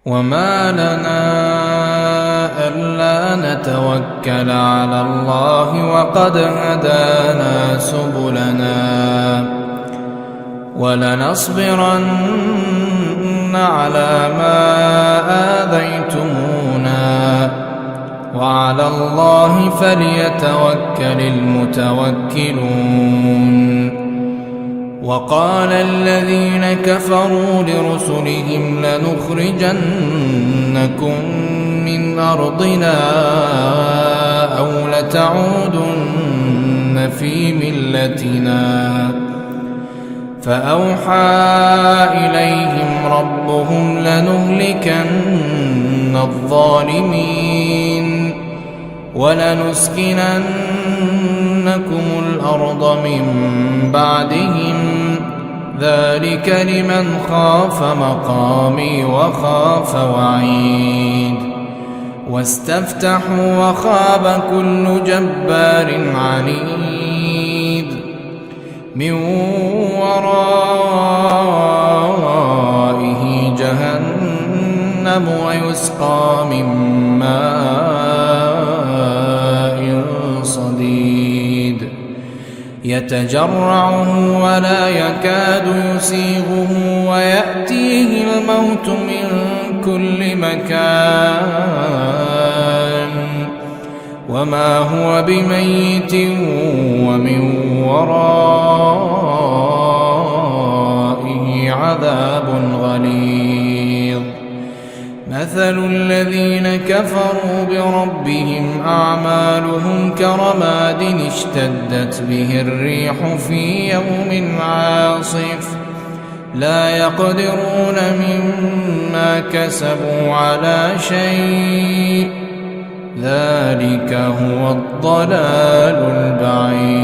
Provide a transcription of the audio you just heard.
وما لنا ألا نتوكل على الله وقد هدانا سبلنا ولنصبرن على ما آذيتمونا وعلى الله فليتوكل المتوكلون. وقال الذين كفروا لرسلهم لنخرجنكم من أرضنا أو لتعودن في ملتنا فأوحى إليهم ربهم لنهلكن الظالمين ولنسكننكم الأرض من بعدهم ذلك لمن خاف مقامي وخاف وعيد. واستفتحوا وخاب كل جبار عنيد من ورائه جهنم ويسقى من ماء صديد يتجرعه ولا يكاد يسيغه ويأتيه الموت من كل مكان وما هو بميت ومن ورائه عذاب غليظ. مثل الذين كفروا بربهم أعمالهم كرماد اشتدت به الريح في يوم عاصف لا يقدرون مما كسبوا على شيء ذلك هو الضلال البعيد.